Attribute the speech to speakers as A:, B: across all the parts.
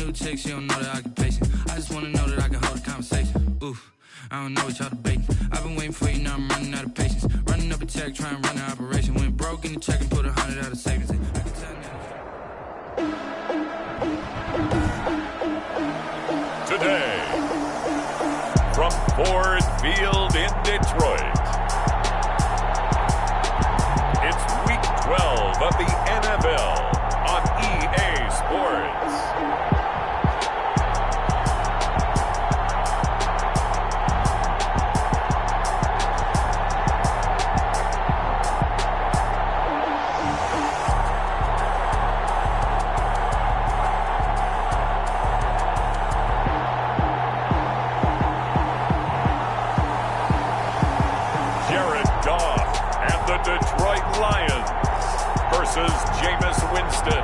A: little chick, she don't know the occupation. I just wanna know that I can hold a conversation. Oof, I don't know what y'all debating. I've been waiting for you, now I'm running out of patience. Running up a check, try and run an operation. Went broke in the check and put 100 out of savings in. I can tell now.
B: Today, from Ford Field in Detroit, it's Week 12 of the NFL on EA Sports. Detroit Lions versus Jameis Winston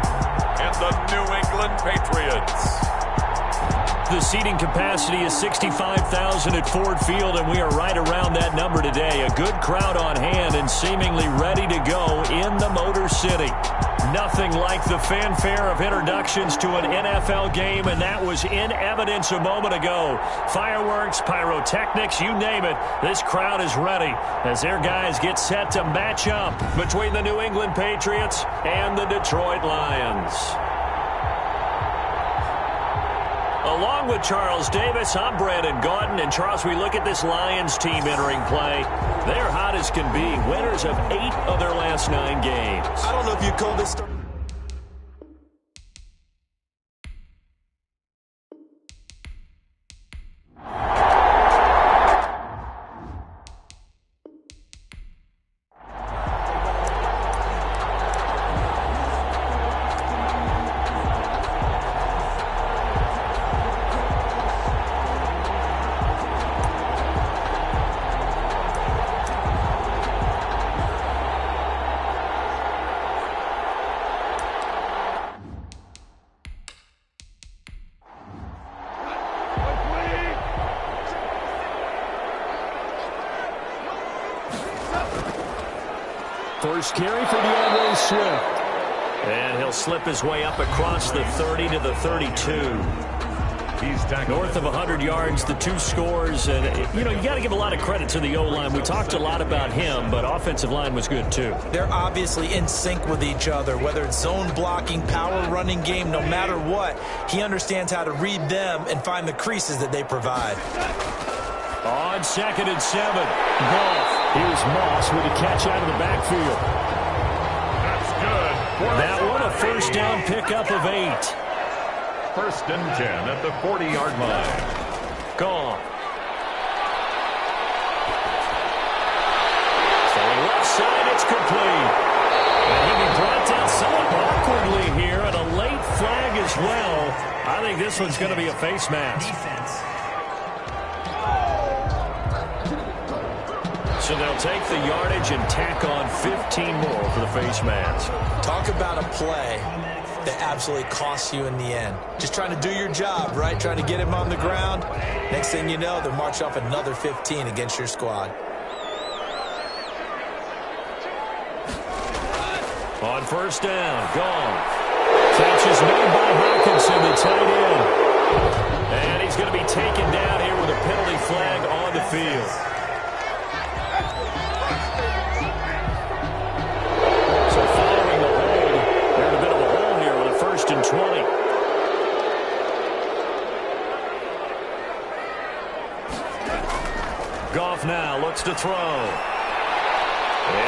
B: and the New England Patriots.
C: The seating capacity is 65,000 at Ford Field, and we are right around that number today. A good crowd on hand and seemingly ready to go in the Motor City. Nothing like the fanfare of introductions to an NFL game, and that was in evidence a moment ago. Fireworks, pyrotechnics, you name it. This crowd is ready as their guys get set to match up between the New England Patriots and the Detroit Lions. Along with Charles Davis, I'm Brandon Gaudin. And Charles, we look at this Lions team entering play. They're hot as can be. Winners of 8 of their last 9 games.
D: I don't know if you call this...
C: First carry for DeAndre Swift. And he'll slip his way up across the 30 to the 32. North of 100 yards, the 2 scores. And, you know, you got to give a lot of credit to the O-line. We talked a lot about him, but offensive line was good, too.
D: They're obviously in sync with each other, whether it's zone blocking, power running game, no matter what. He understands how to read them and find the creases that they provide.
C: On 2nd and 7. Goff. Here's Moss with a catch out of the backfield.
B: That's good.
C: That one a first down pickup of 8.
B: 1st and 10 at the 40-yard line.
C: Goff. Throwing left side, it's complete. And he'll be brought down somewhat awkwardly here, and a late flag as well. I think this one's going to be a face mask. So they'll take the yardage and tack on 15 more for the face mask.
D: Talk about a play that absolutely costs you in the end. Just trying to do your job, right? Trying to get him on the ground. Next thing you know, they'll march off another 15 against your squad.
C: On 1st down, Goff. Catch is made by Hawkinson, the tight end. And he's going to be taken down here with a penalty flag on the field. And 20. Goff now looks to throw.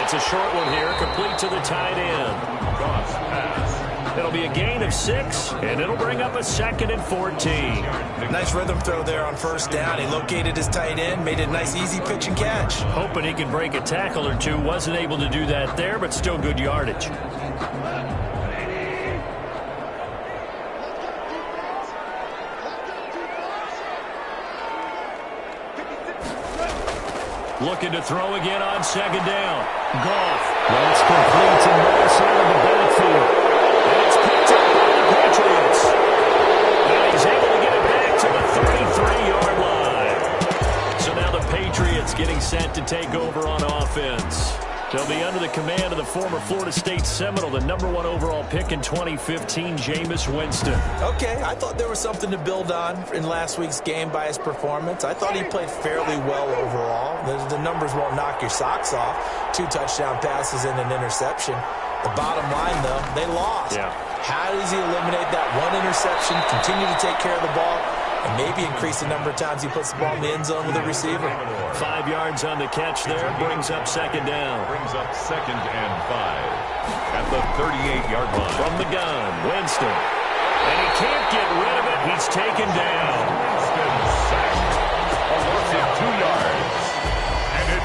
C: It's a short one here, complete to the tight end.
B: Goff's pass.
C: It'll be a gain of 6, and it'll bring up a 2nd and 14.
D: Nice rhythm throw there on 1st down. He located his tight end, made it a nice easy pitch and catch.
C: Hoping he can break a tackle or 2. Wasn't able to do that there, but still good yardage. Looking to throw again on 2nd down. Goff. That's complete to Moss out of the backfield. And it's picked up by the Patriots. And he's able to get it back to the 33-yard line. So now the Patriots getting set to take over on offense. He'll be under the command of the former Florida State Seminole, the #1 overall pick in 2015, Jameis Winston.
D: Okay, I thought there was something to build on in last week's game by his performance. I thought he played fairly well overall. The numbers won't knock your socks off. 2 touchdown passes and an interception. The bottom line, though, they lost.
C: Yeah.
D: How does he eliminate that 1 interception, continue to take care of the ball, and maybe increase the number of times he puts the ball in the end zone with a receiver?
C: 5 yards on the catch there, brings up second down.
B: Brings up 2nd and 5 at the 38-yard line.
C: From the gun, Winston. And he can't get rid of it. He's taken down.
B: Winston sacked. A loss of 2 yards.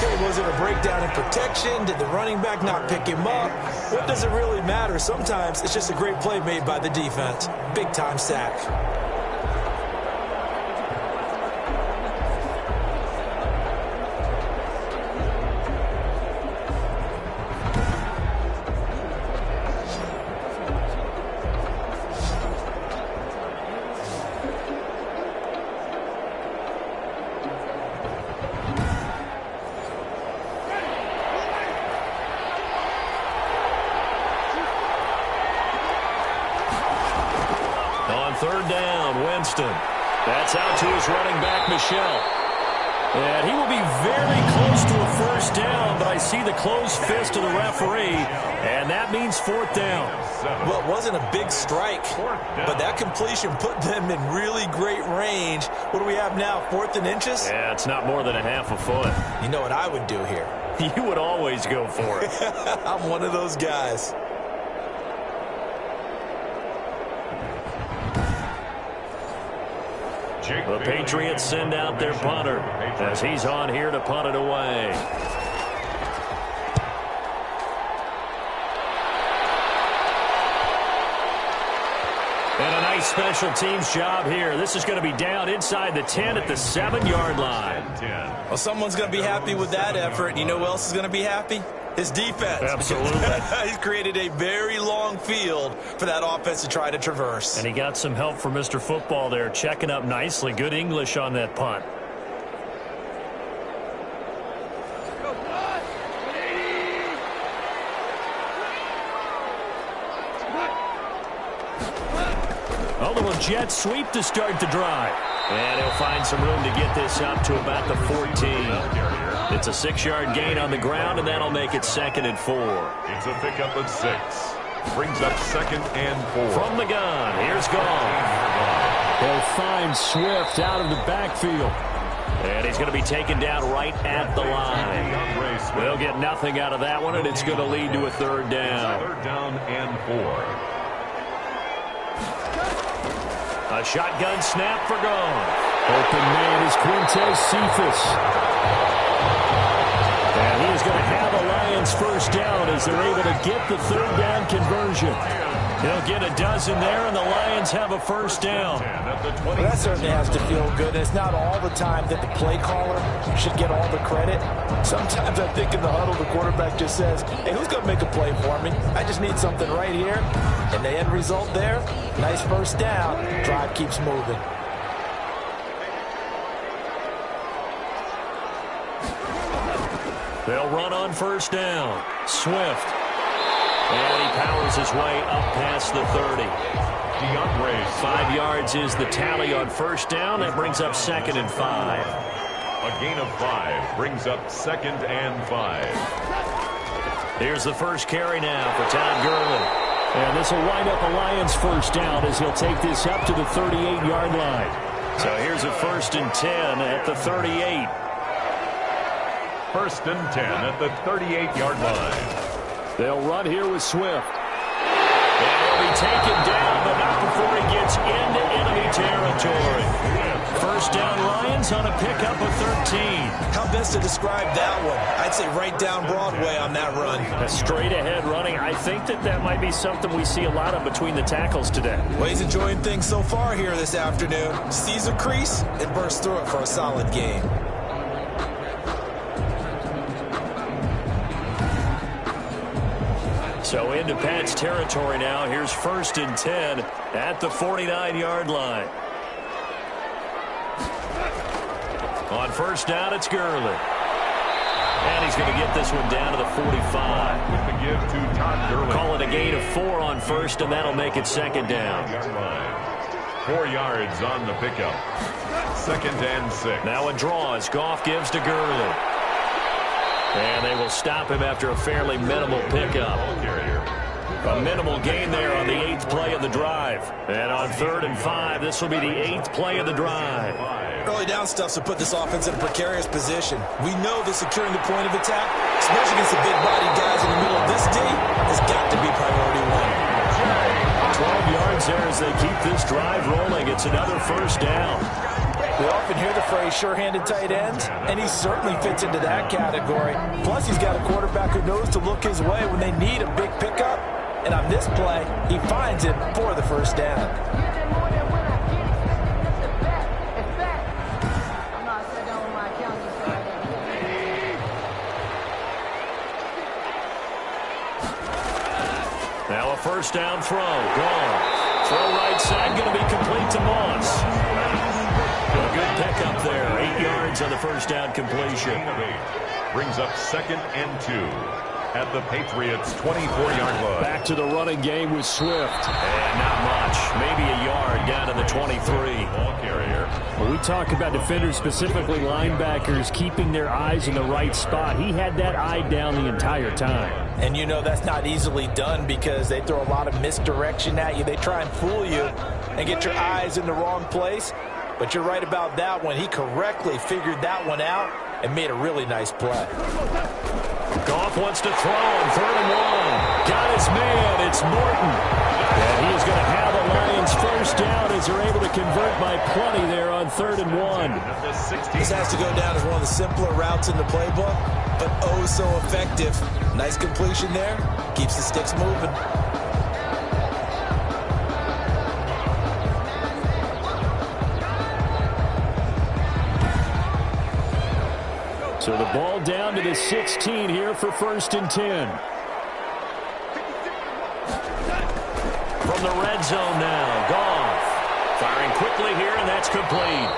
D: Okay, was it a breakdown in protection? Did the running back not pick him up? What does it really matter? Sometimes it's just a great play made by the defense. Big-time sack.
C: Third down, Winston. That's out to his running back, Michel. And he will be very close to a first down, but I see the closed fist of the referee, and that means 4th down.
D: Well, it wasn't a big strike, but that completion put them in really great range. What do we have now, 4th and inches?
C: Yeah, it's not more than a half a foot.
D: You know what I would do here?
C: You would always go for it.
D: I'm one of those guys.
C: The Patriots send out their punter as he's on here to punt it away. And a nice special teams job here. This is going to be down inside the 10 at the 7-yard line.
D: Well, someone's going to be happy with that effort. You know who else is going to be happy? His defense.
C: Absolutely.
D: He's created a very long field for that offense to try to traverse.
C: And he got some help from Mr. Football there, checking up nicely. Good English on that punt. A little jet sweep to start the drive. And he'll find some room to get this up to about the 14. It's a 6-yard gain on the ground, and that'll make it 2nd and 4.
B: It's a pickup of 6. Brings up 2nd and 4.
C: From the gun, here's Gall. They'll find Swift out of the backfield. And he's going to be taken down right at the line. They'll get nothing out of that one, and it's going to lead to a 3rd down.
B: 3rd down and 4.
C: A shotgun snap for Gall. Open man is Quintez Cephas. And he is going to have a Lions first down as they're able to get the 3rd down conversion. He'll get a dozen there, and the Lions have a first down.
D: Well, that certainly has to feel good. It's not all the time that the play caller should get all the credit. Sometimes I think in the huddle, the quarterback just says, hey, who's going to make a play for me? I just need something right here. And the end result there, nice first down. Drive keeps moving.
C: They'll run on first down. Swift. And he powers his way up past the 30. 5 yards is the tally on first down. That brings up 2nd and 5.
B: A gain of 5 brings up 2nd and 5.
C: Here's the first carry now for Todd Gurley. And this will wind up a Lions first down as he'll take this up to the 38-yard line. So here's a 1st and 10 at the 38.
B: 1st and 10 at the 38-yard line.
C: They'll run here with Swift. And he'll be taken down, but not before he gets into enemy territory. First down Lions on a pickup of 13.
D: How best to describe that one? I'd say right down Broadway on that run.
C: A straight ahead running. I think that might be something we see a lot of between the tackles today.
D: Well, he's enjoying things so far here this afternoon. Sees a crease and bursts through it for a solid game.
C: So into Pat's territory now. Here's 1st and 10 at the 49-yard line. On first down, it's Gurley. And he's going to get this one down to the 45.
B: With the give to Todd Gurley.
C: Call it a gain of 4 on first, and that'll make it second down.
B: 4 yards on the pickup. 2nd and 6.
C: Now a draw as Goff gives to Gurley. And they will stop him after a fairly minimal pickup. A minimal gain there on the 8th play of the drive. And on 3rd and 5, this will be the 8th play of the drive.
D: Early down stuff to put this offense in a precarious position. We know that securing the point of attack, especially against the big-bodied guys in the middle of this D, has got to be priority 1.
C: 12 yards there as they keep this drive rolling. It's another first down.
D: We often hear the phrase sure-handed tight ends, and he certainly fits into that category. Plus, he's got a quarterback who knows to look his way when they need a big pickup. And on this play, he finds it for the first down.
C: Now a first down throw. Gone. Throw right side, going to be complete to Moss. A good pickup there. 8 yards on the first down completion.
B: Brings up 2nd and 2. At the Patriots' 24-yard line.
C: Back to the running game with Swift. And not much. Maybe a yard down to the 23.
B: Ball carrier.
E: Well, we talk about defenders, specifically linebackers, keeping their eyes in the right spot. He had that eye down the entire time.
D: And you know that's not easily done because they throw a lot of misdirection at you. They try and fool you and get your eyes in the wrong place. But you're right about that one. He correctly figured that one out and made a really nice play.
C: Goff wants to throw on 3rd and 1. Got his man. It's Morton. And he is going to have the Lions first down as they're able to convert by plenty there on 3rd and 1.
D: This has to go down as one of the simpler routes in the playbook, but oh so effective. Nice completion there. Keeps the sticks moving.
E: So the ball down to the 16 here for 1st and 10.
C: From the red zone now, Goff. Firing quickly here, and that's complete.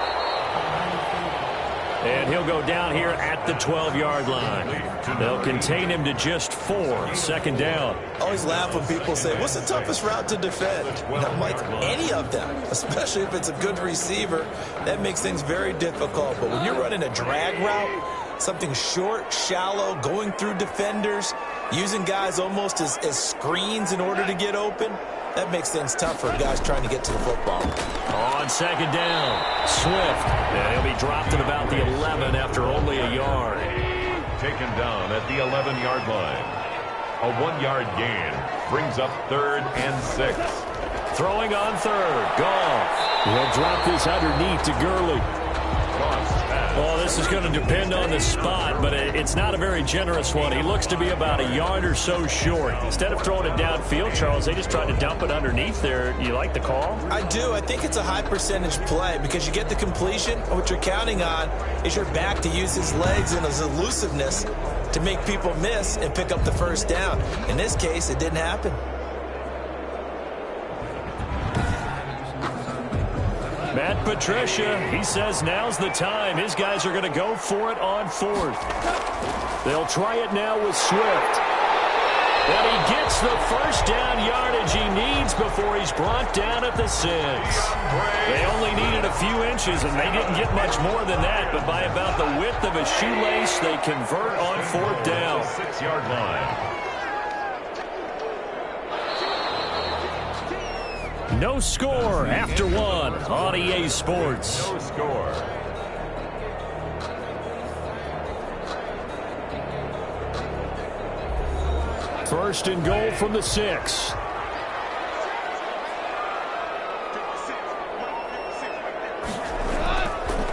C: And he'll go down here at the 12-yard line. They'll contain him to just 4. 2nd down.
D: I always laugh when people say, what's the toughest route to defend? And I'm like, any of them, especially if it's a good receiver. That makes things very difficult. But when you're running a drag route, something short, shallow, going through defenders, using guys almost as screens in order to get open, that makes things tough for guys trying to get to the football.
C: On 2nd down, Swift. And he'll be dropped at about the 11 after only a yard.
B: Taken down at the 11-yard line. A 1-yard gain brings up 3rd and 6.
C: Throwing on 3rd, Goff.
E: He'll drop this underneath to Gurley.
C: Well, this is going to depend on the spot, but it's not a very generous one. He looks to be about a yard or so short. Instead of throwing it downfield, Charles, they just tried to dump it underneath there. You like the call?
D: I do. I think it's a high-percentage play because you get the completion, and what you're counting on is your back to use his legs and his elusiveness to make people miss and pick up the first down. In this case, it didn't happen.
C: Matt Patricia, he says now's the time. His guys are going to go for it on 4th. They'll try it now with Swift. And he gets the first down yardage he needs before he's brought down at the 6. They only needed a few inches, and they didn't get much more than that. But by about the width of a shoelace, they convert on 4th down.
B: 6-yard line.
C: No score after 1 on EA Sports.
B: No score.
E: First and goal from the 6.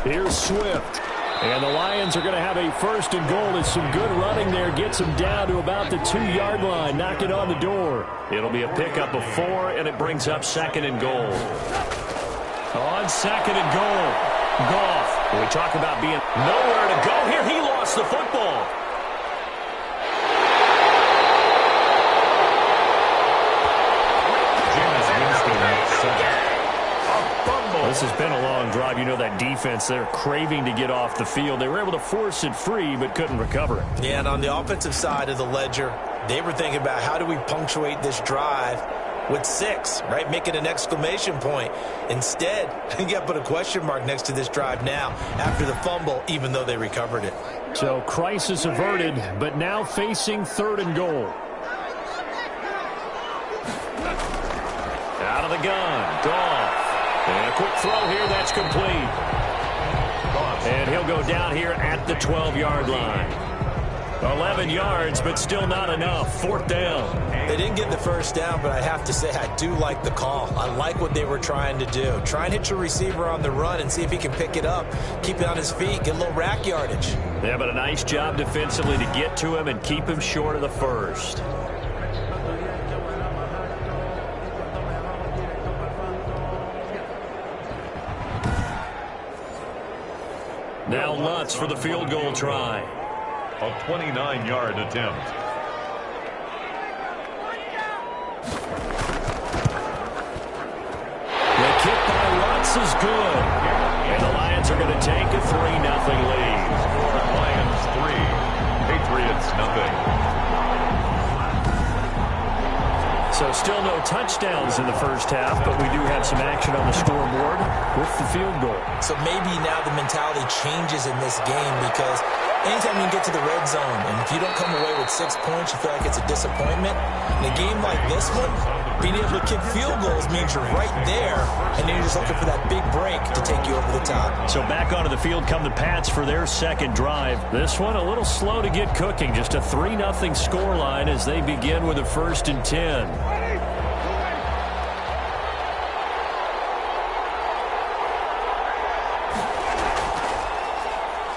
E: Here's Swift. And the Lions are going to have a first and goal. As some good running there gets them down to about the 2-yard line. Knock it on the door.
C: It'll be a pickup of 4, and it brings up 2nd and goal. On 2nd and goal, Goff. When we talk about being nowhere to go here, he lost the football. This has been a long drive. You know that defense, they're craving to get off the field. They were able to force it free but couldn't recover it.
D: Yeah, and on the offensive side of the ledger, they were thinking about how do we punctuate this drive with 6, right? Make it an exclamation point. Instead, you got to put a question mark next to this drive now after the fumble, even though they recovered it.
E: So crisis averted, but now facing 3rd and goal.
C: Out of the gun, Goff. And a quick throw here, that's complete. And he'll go down here at the 12-yard line. 11 yards, but still not enough. 4th down.
D: They didn't get the first down, but I have to say I do like the call. I like what they were trying to do. Try and hit your receiver on the run and see if he can pick it up, keep it on his feet, get a little rack yardage.
C: Yeah, but a nice job defensively to get to him and keep him short of the first. Now Lutz for the field goal try.
B: A 29-yard attempt.
C: The kick by Lutz is good. And the Lions are going to take a 3-0 lead.
B: Lions 3, Patriots nothing.
C: So still no touchdowns in the first half, but we do have some action on the scoreboard with the field goal. So
D: maybe now the mentality changes in this game because anytime you get to the red zone and if you don't come away with 6 points, you feel like it's a disappointment. In a game like this one, being able to kick field goals means you're right there, and then you're just looking for that big break to take you over the top.
C: So back onto the field come the Pats for their second drive. This one a little slow to get cooking. Just a 3-0 scoreline as they begin with a 1st and 10.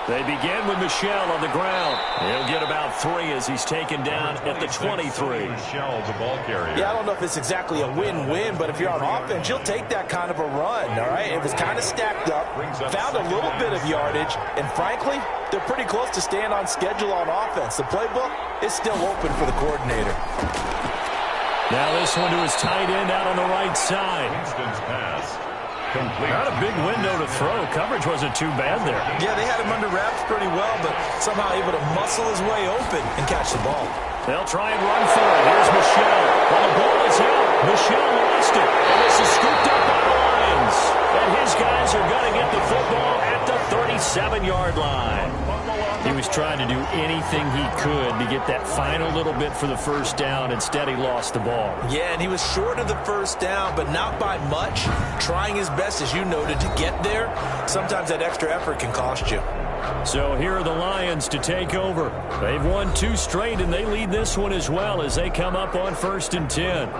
C: They begin with Michel on the ground. He'll get about 3 as he's taken down at the 23.
B: Michel, the ball carrier.
D: Yeah, I don't know if it's exactly a win-win, but if you're on offense, you'll take that kind of a run, all right? It was kind of stacked up, found a little bit of yardage, and frankly, they're pretty close to staying on schedule on offense. The playbook is still open for the coordinator.
C: Now this one to his tight end out on the right side.
B: Winston's pass. Complete.
C: Not a big window to throw. Coverage wasn't too bad there.
D: Yeah, they had him under wraps pretty well, but somehow able to muscle his way open and catch the ball.
C: They'll try and run for it. Here's Michel. Well, the ball is out. Michel lost it. And this is scooped up by the Lions. And his guys are going to get the football at the 37-yard line. He was trying to do anything he could to get that final little bit for the first down. Instead, he lost the ball.
D: Yeah, and he was short of the first down, but not by much. Trying his best, as you noted, to get there. Sometimes that extra effort can cost you.
C: So here are the Lions to take over. They've won 2 straight, and they lead this one as well as they come up on 1st and 10.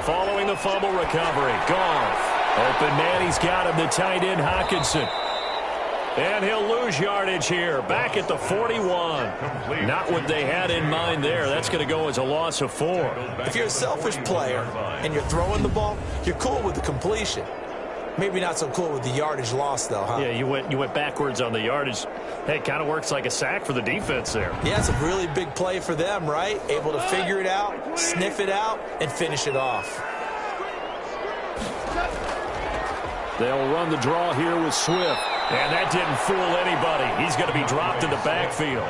C: Following the fumble recovery, Goff. Open man, he's got him, the tight end, Hockenson. And he'll lose yardage here, back at the 41. Not what they had in mind there. That's going to go as a loss of 4.
D: If you're a selfish player and you're throwing the ball, you're cool with the completion. Maybe not so cool with the yardage loss, though, huh?
C: Yeah, you went backwards on the yardage. Hey, it kind of works like a sack for the defense there.
D: Yeah, it's a really big play for them, right? Able to figure it out, sniff it out, and finish it off.
C: They'll run the draw here with Swift. And that didn't fool anybody. He's going to be dropped in the backfield.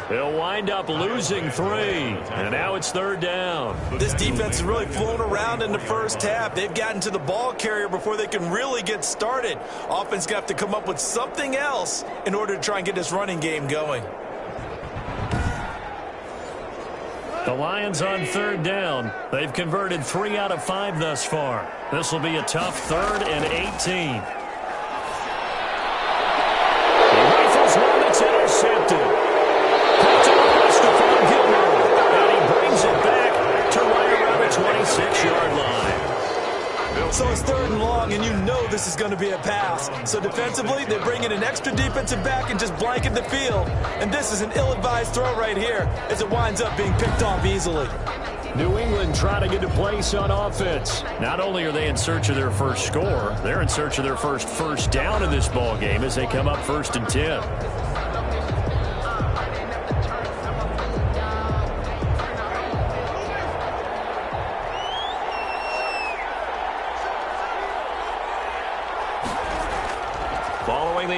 C: They'll wind up losing 3. And now it's 3rd down.
D: This defense is really flown around in the first half. They've gotten to the ball carrier before they can really get started. Offense going to have to come up with something else in order to try and get this running game going.
C: The Lions on 3rd down. They've converted 3 out of 5 thus far. This will be a tough 3rd and 18. He rifles one that's intercepted. Picked up by Stephon Gilmore. And he brings it back to right around the 26-yard line.
D: So it's 3rd and long, and you know this is going to be a pass. So defensively, they bring in an extra defensive back and just blanket the field. And this is an ill-advised throw right here as it winds up being picked off easily.
E: New England trying to get to place on offense.
C: Not only are they in search of their first score, they're in search of their first down in this ball game as they come up 1st and 10.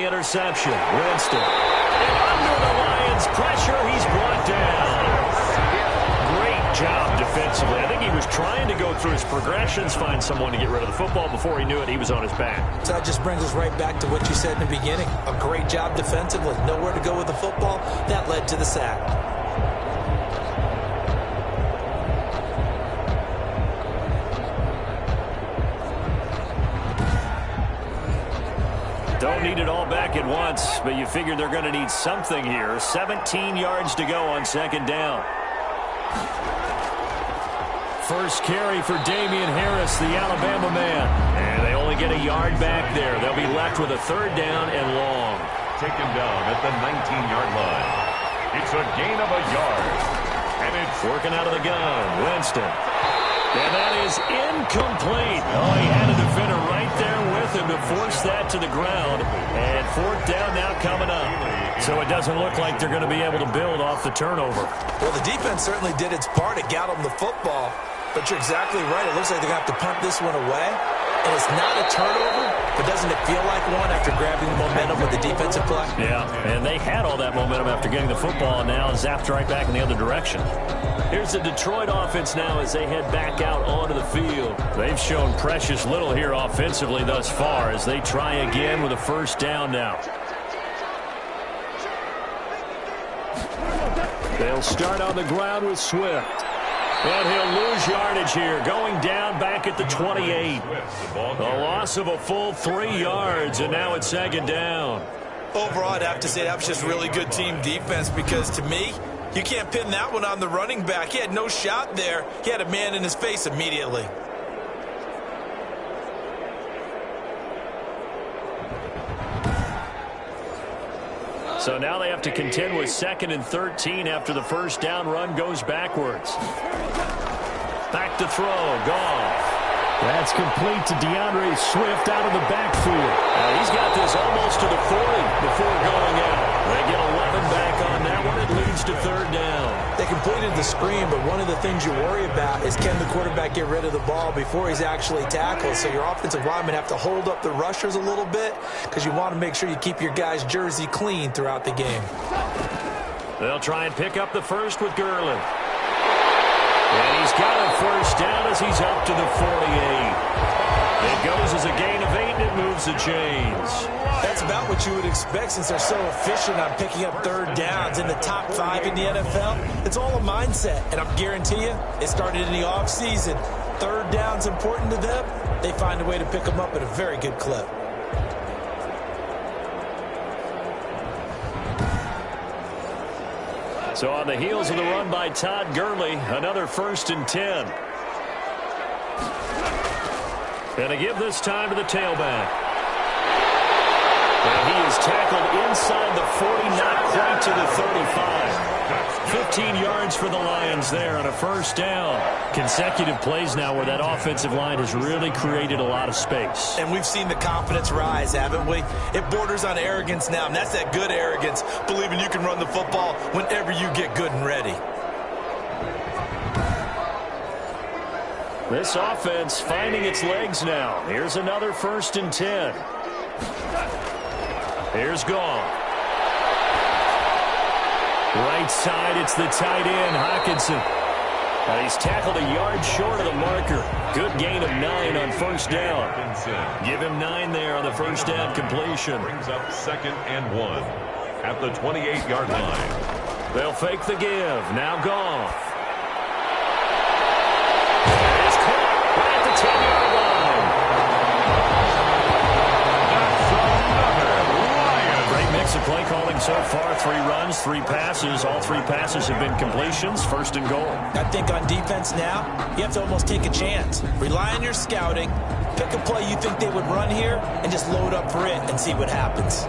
C: the interception. Winston. And under the Lions' pressure, he's brought down. Great job defensively. I think he was trying to go through his progressions, find someone to get rid of the football. Before he knew it, he was on his back.
D: So that just brings us right back to what you said in the beginning. A great job defensively. Nowhere to go with the football. That led to the sack.
C: Don't need it all back at once, but you figure they're going to need something here. 17 yards to go on second down. First carry for Damian Harris, the Alabama man. And they only get a yard back there. They'll be left with a third down and long.
B: Taken down at the 19-yard line. It's a gain of a yard. And it's
C: working out of the gun. Winston. And that is incomplete. Oh, he had a defender right there with him to force that to the ground. And fourth down now coming up. So it doesn't look like they're going to be able to build off the turnover.
D: Well, the defense certainly did its part. It got them the football. But you're exactly right. It looks like they're going to have to punt this one away. And it's not a turnover, but doesn't it feel like one after grabbing the momentum with the defensive play?
C: Yeah, and they had all that momentum after getting the football, and now zapped right back in the other direction. Here's the Detroit offense now as they head back out onto the field. They've shown precious little here offensively thus far as they try again with a first down now. They'll start on the ground with Swift. And he'll lose yardage here, going down back at the 28. A loss of a full 3 yards, and now it's second down.
D: Overall, I'd have to say that was just really good team defense because, to me, you can't pin that one on the running back. He had no shot there. He had a man in his face immediately.
C: So now they have to contend with 2nd and 13 after the first down run goes backwards. Back to throw. Goff.
E: That's complete to DeAndre Swift out of the backfield.
C: He's got this almost to the 40 before going out. They get 11 back on that one. It leads to third down.
D: They completed the screen, but one of the things you worry about is can the quarterback get rid of the ball before he's actually tackled. So your offensive linemen have to hold up the rushers a little bit because you want to make sure you keep your guy's jersey clean throughout the game.
C: They'll try and pick up the first with Gurley. And he's got a first down as he's up to the 48. It goes as a gain of 8, and it moves the chains.
D: That's about what you would expect since they're so efficient on picking up third downs in the top 5 in the NFL. It's all a mindset, and I guarantee you it started in the offseason. Third down's important to them. They find a way to pick them up at a very good clip.
C: So on the heels of the run by Todd Gurley, another 1st and 10. And to give this time to the tailback. And he is tackled inside the 40, not quite to the 35. 15 yards for the Lions there on a first down. Consecutive plays now where that offensive line has really created a lot of space.
D: And we've seen the confidence rise, haven't we? It borders on arrogance now, and that's that good arrogance, believing you can run the football whenever you get good and ready.
C: This offense finding its legs now. Here's another 1st and 10. Here's Goff. Right side, it's the tight end, Hockenson. He's tackled a yard short of the marker. Good gain of 9 on first down. Give him 9 there on the first down completion.
B: Brings up 2nd and 1 at the 28-yard line.
C: They'll fake the give. Now Goff. Of play calling so far, 3 runs, 3 passes. All 3 passes have been completions, 1st and goal.
D: I think on defense now, you have to almost take a chance. Rely on your scouting, pick a play you think they would run here, and just load up for it and see what happens.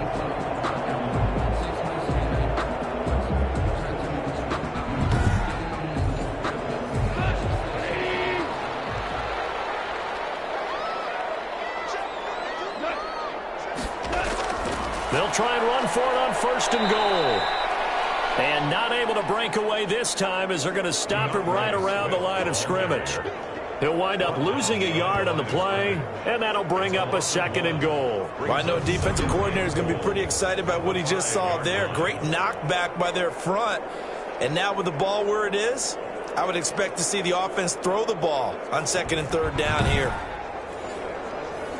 C: They'll try and run for it on 1st and goal. And not able to break away this time as they're going to stop him right around the line of scrimmage. He'll wind up losing a yard on the play, and that'll bring up a 2nd and goal.
D: Well, I know a defensive coordinator is going to be pretty excited about what he just saw there. Great knockback by their front. And now with the ball where it is, I would expect to see the offense throw the ball on 2nd and 3rd down here.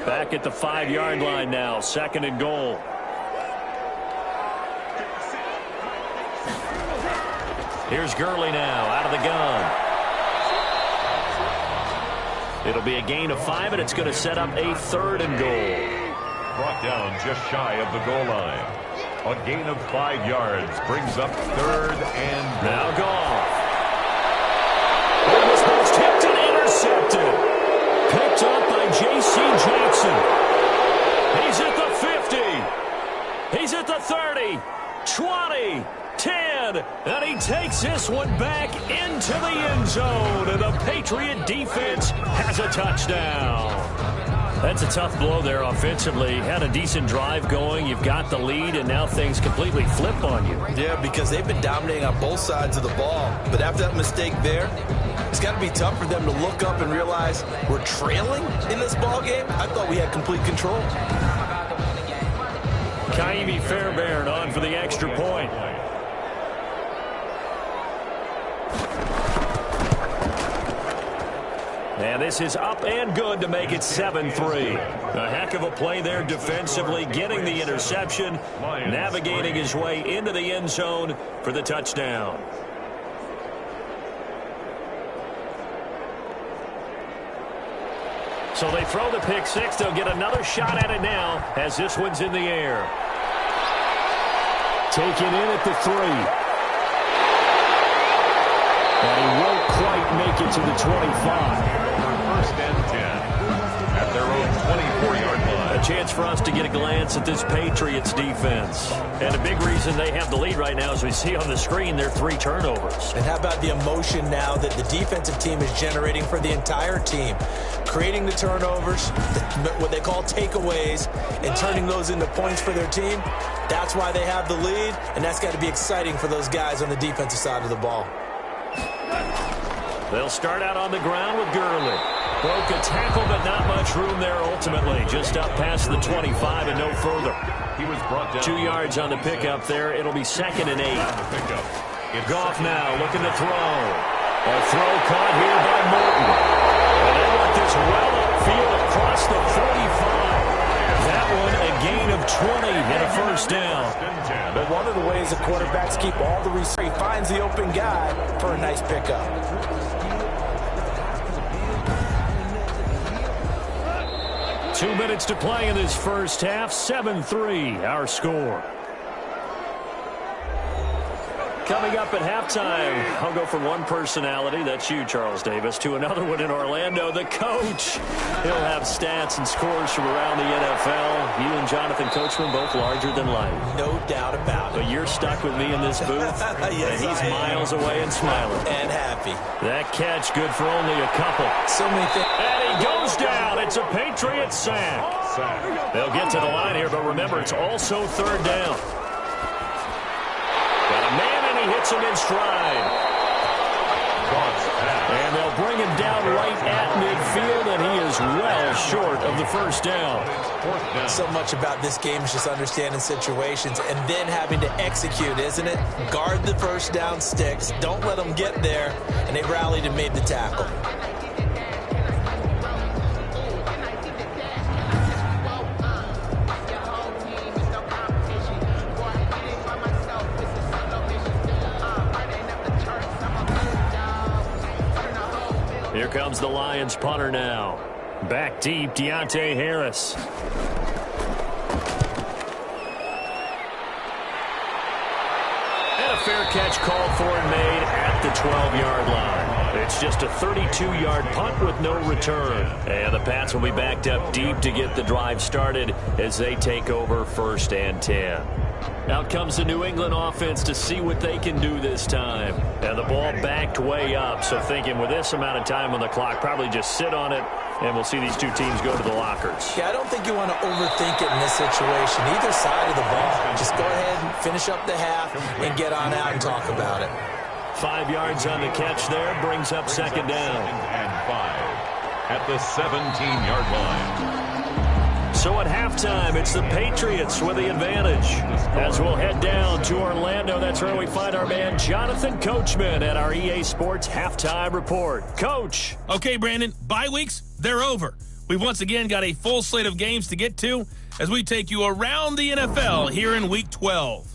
C: Back at the 5-yard line now, 2nd and goal. Here's Gurley now out of the gun. It'll be a gain of 5, and it's going to set up a 3rd and goal.
B: Brought down just shy of the goal line. A gain of 5 yards brings up 3rd and goal.
C: Now Goff. It was most tipped and intercepted. Picked up by J.C. Jackson. He's at the 50. He's at the 30. 20. 10, and he takes this one back into the end zone, and the Patriot defense has a touchdown. That's a tough blow there offensively. Had a decent drive going. You've got the lead, and now things completely flip on you.
D: Yeah, because they've been dominating on both sides of the ball. But after that mistake there, it's got to be tough for them to look up and realize we're trailing in this ball game. I thought we had complete control.
C: Kaimi Fairbairn on for the extra point. And this is up and good to make it 7-3. A heck of a play there defensively, getting the interception, navigating his way into the end zone for the touchdown. So they throw the pick six. They'll get another shot at it now as this one's in the air. Taken in at the 3. And he won't quite make it to the 25.
B: 1st and 10 at their own 24-yard line.
C: A chance for us to get a glance at this Patriots defense. And a big reason they have the lead right now, as we see on the screen, their 3 turnovers.
D: And how about the emotion now that the defensive team is generating for the entire team? Creating the turnovers, what they call takeaways, and turning those into points for their team. That's why they have the lead, and that's got to be exciting for those guys on the defensive side of the ball.
C: They'll start out on the ground with Gurley. Broke a tackle, but not much room there ultimately. Just up past the 25 and no further.
B: He was brought down
C: 2 yards on the pickup there. It'll be 2nd and 8. Goff now looking to throw. A throw caught here by Morton. And they want this well upfield across the 45. That one a gain of 20 and a 1st down.
D: But one of the ways the quarterbacks keep all the receivers, he finds the open guy for a nice pickup.
C: 2 minutes to play in this first half. 7-3 our score. Coming up at halftime, I'll go from one personality, that's you, Charles Davis, to another one in Orlando, the coach. He'll have stats and scores from around the NFL. You and Jonathan Coachman both larger than life.
D: No doubt about it.
C: But you're stuck with me in this booth,
D: yes,
C: and he's miles away and smiling.
D: And happy.
C: That catch good for only a couple.
D: So many things.
C: And he goes down. It's a Patriot sack. They'll get to the line here, but remember, it's also 3rd down. Got a man, and he hits him in stride. And they'll bring him down right at midfield, and he is well short of the 1st down.
D: So much about this game is just understanding situations and then having to execute, isn't it? Guard the 1st down sticks. Don't let them get there. And they rallied and made the tackle.
C: Here comes the Lions punter now. Back deep, Deontay Harris. And a fair catch called for and made at the 12-yard line. It's just a 32-yard punt with no return. And the Pats will be backed up deep to get the drive started as they take over 1st and 10. Out comes the New England offense to see what they can do this time. And the ball backed way up, so thinking with this amount of time on the clock, probably just sit on it, and we'll see these 2 teams go to the lockers.
D: Yeah, I don't think you want to overthink it in this situation. Either side of the ball. Just go ahead and finish up the half and get on out and talk about it.
C: 5 yards on the catch there, brings up 2nd down.
B: And 5. at the 17-yard line.
C: So at halftime, it's the Patriots with the advantage. As we'll head down to Orlando, that's where we find our man Jonathan Coachman at our EA Sports Halftime Report. Coach.
F: Okay, Brandon, bye weeks, they're over. We've once again got a full slate of games to get to as we take you around the NFL here in Week 12.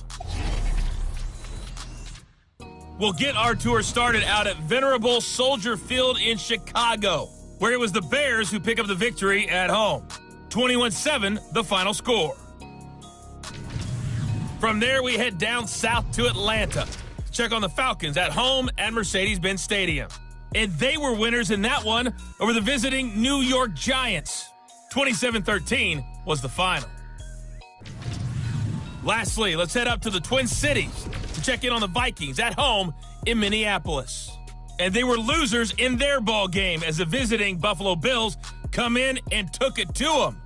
F: We'll get our tour started out at venerable Soldier Field in Chicago, where it was the Bears who pick up the victory at home. 21-7, the final score. From there, we head down south to Atlanta. Check on the Falcons at home at Mercedes-Benz Stadium. And they were winners in that one over the visiting New York Giants. 27-13 was the final. Lastly, let's head up to the Twin Cities to check in on the Vikings at home in Minneapolis. And they were losers in their ball game as the visiting Buffalo Bills come in and took it to them.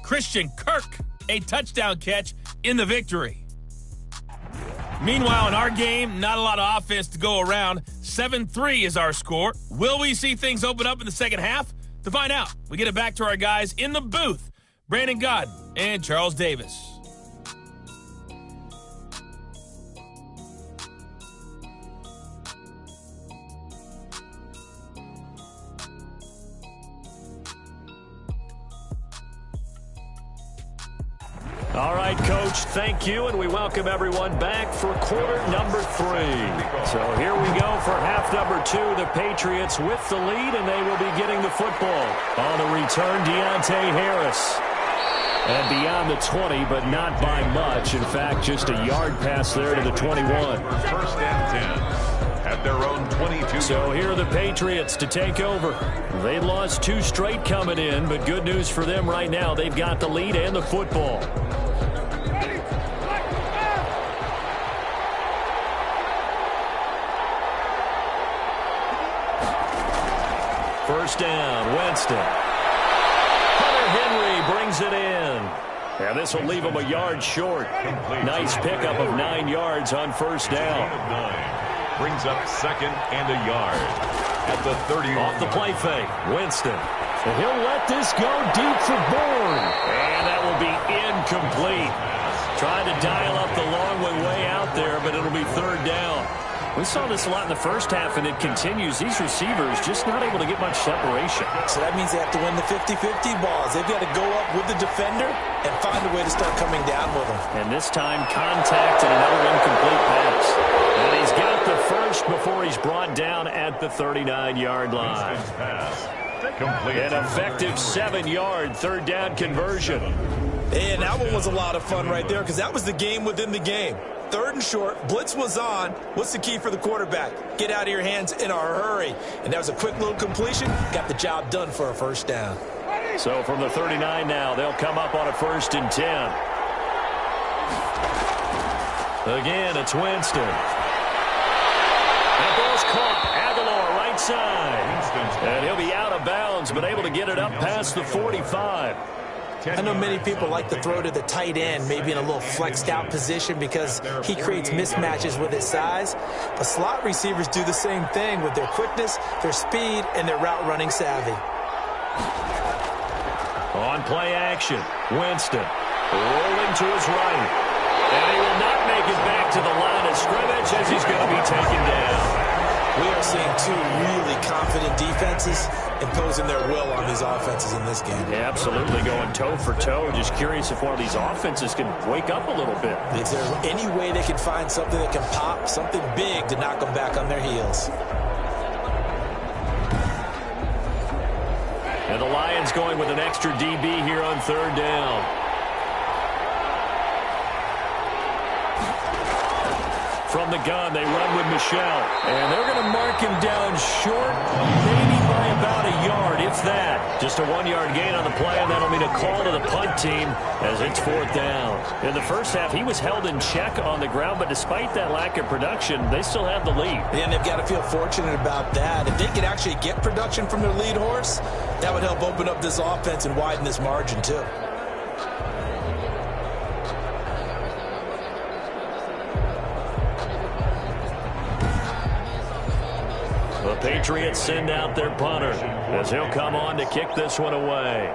F: Christian Kirk, a touchdown catch in the victory. Meanwhile, in our game, not a lot of offense to go around. 7-3 is our score. Will we see things open up in the second half? To find out, we get it back to our guys in the booth, Brandon Godden and Charles Davis.
C: All right, Coach, thank you, and we welcome everyone back for quarter number 3. So here we go for half number 2. The Patriots with the lead, and they will be getting the football. On the return, Deontay Harris. And beyond the 20, but not by much. In fact, just a yard pass there to the 21.
B: First and 10 at their own 22.
C: So here are the Patriots to take over. They lost 2 straight coming in, but good news for them right now. They've got the lead and the football. First down, Winston. Hunter Henry brings it in. And this will leave him a yard short. Nice pickup of 9 yards on first down.
B: Brings up second and a yard at the 30.
C: Off the play fake, Winston. And he'll let this go deep for Bourne. And that will be incomplete. Trying to dial up the long way out there, but it'll be third down. We saw this a lot in the first half, and it continues. These receivers just not able to get much separation.
D: So that means they have to win the 50-50 balls. They've got to go up with the defender and find a way to start coming down with them.
C: And this time, contact and another incomplete pass. And he's got the first before he's brought down at the 39-yard line. An effective 7-yard third down conversion.
D: And that one was a lot of fun right there because that was the game within the game. Third and short, blitz was on. What's the key for the quarterback? Get out of your hands in a hurry. And that was a quick little completion. Got the job done for a first down.
C: So from the 39 now, they'll come up on a 1st and 10. Again, it's Winston. That ball's caught. Aguilar, right side. And he'll be out of bounds, but able to get it up past the 45.
D: I know many people like to throw to the tight end, maybe in a little flexed out position because he creates mismatches with his size. But slot receivers do the same thing with their quickness, their speed, and their route running savvy.
C: On play action, Winston rolling to his right. And he will not make it back to the line of scrimmage as he's going to be taken down.
D: We are seeing 2 really confident defenses imposing their will on these offenses in this game.
C: Yeah, absolutely, going toe for toe. Just curious if one of these offenses can wake up a little bit.
D: Is there any way they can find something that can pop, something big to knock them back on their heels?
C: And the Lions going with an extra DB here on third down. From the gun, they run with Michelle. And they're going to mark him down short, maybe by about a yard, if that. Just a 1-yard gain on the play, and that'll mean a call to the punt team as it's 4th down. In the first half, he was held in check on the ground, but despite that lack of production, they still have the lead.
D: And they've got to feel fortunate about that. If they could actually get production from their lead horse, that would help open up this offense and widen this margin, too.
C: The Patriots send out their punter as he'll come on to kick this one away.